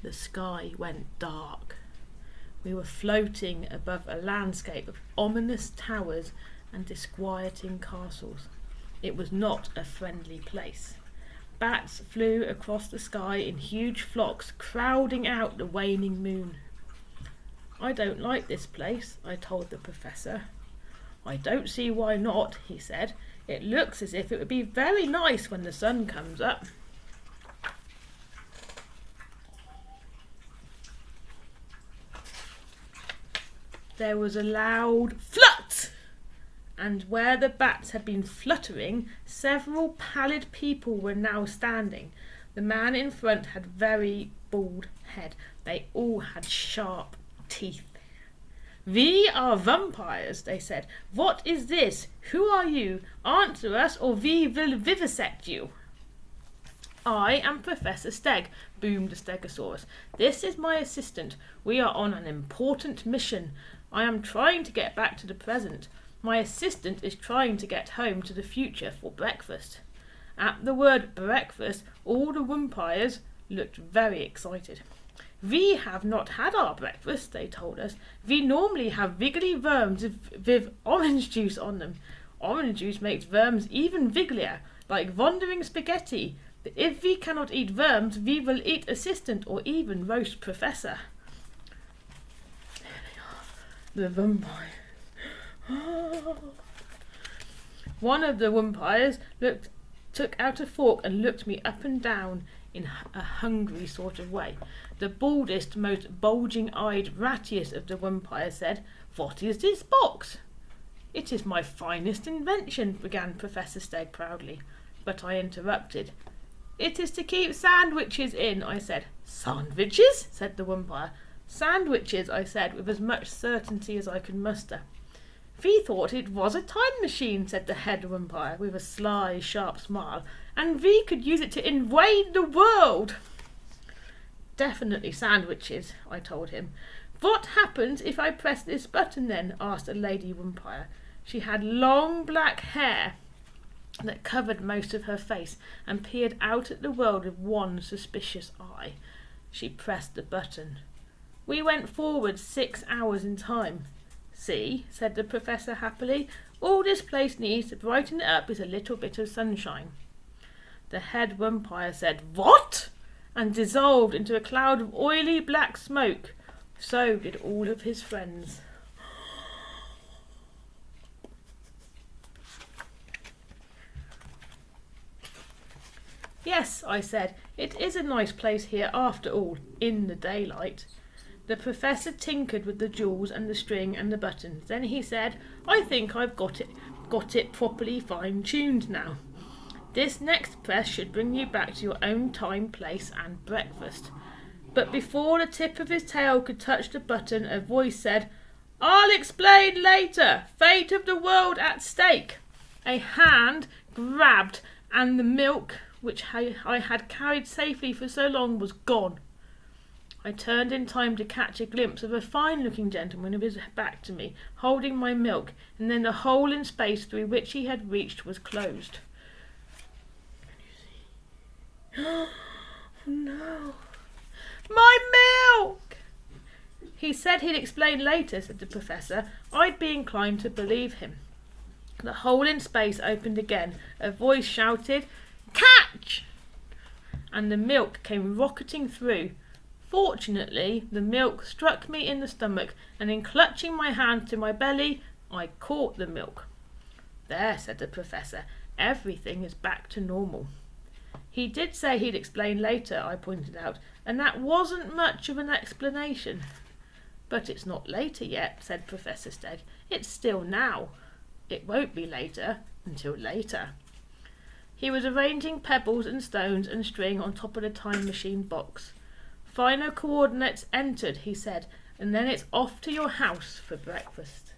The sky went dark. We were floating above a landscape of ominous towers and disquieting castles. It was not a friendly place. Bats flew across the sky in huge flocks, crowding out the waning moon. "I don't like this place," I told the professor. "I don't see why not," he said. "It looks as if it would be very nice when the sun comes up." There was a loud flut, and where the bats had been fluttering, several pallid people were now standing. The man in front had very bald head. They all had sharp teeth. "We are vampires," they said. "What is this? Who are you? Answer us or we will vivisect you." "I am Professor Steg," boomed the Stegosaurus. "This is my assistant. We are on an important mission. I am trying to get back to the present. My assistant is trying to get home to the future for breakfast." At the word breakfast, all the vampires looked very excited. "We have not had our breakfast," they told us. "We normally have wiggly worms with orange juice on them. Orange juice makes worms even wigglier, like wandering spaghetti. But if we cannot eat worms, we will eat assistant or even roast professor." There they are, the vampires. One of the vampires took out a fork and looked me up and down in a hungry sort of way. The baldest, most bulging-eyed, rattiest of the vampires said, "What is this box?" "It is my finest invention," began Professor Steg proudly, but I interrupted. "It is to keep sandwiches in," I said. "Sandwiches?" said the vampire. "Sandwiches," I said, with as much certainty as I could muster. "We thought it was a time machine," said the head vampire, with a sly, sharp smile, "and we could use it to invade the world." "Definitely sandwiches," I told him. "What happens if I press this button then?" asked a lady vampire. She had long black hair that covered most of her face and peered out at the world with one suspicious eye. She pressed the button. We went forward 6 hours in time. "See," said the professor happily, "all this place needs to brighten it up is a little bit of sunshine." The head vampire said, "What?" and dissolved into a cloud of oily black smoke. So did all of his friends. "Yes," I said, "it is a nice place here after all, in the daylight." The professor tinkered with the jewels and the string and the buttons. Then he said, "I think I've got it properly fine-tuned now. This next press should bring you back to your own time, place and breakfast." But before the tip of his tail could touch the button, a voice said, "I'll explain later. Fate of the world at stake." A hand grabbed, and the milk, which I had carried safely for so long, was gone. I turned in time to catch a glimpse of a fine-looking gentleman with his back to me, holding my milk, and then the hole in space through which he had reached was closed. Can you see? Oh, no. My milk! "He said he'd explain later," said the professor. I'd be inclined to believe him. The hole in space opened again. A voice shouted, "Catch!" and the milk came rocketing through. Fortunately, the milk struck me in the stomach, and in clutching my hand to my belly, I caught the milk. "There," said the professor, "everything is back to normal." "He did say he'd explain later," I pointed out, "and that wasn't much of an explanation." "But it's not later yet," said Professor Steg. "It's still now. It won't be later until later." He was arranging pebbles and stones and string on top of the time machine box. "Final coordinates entered," he said, "and then it's off to your house for breakfast."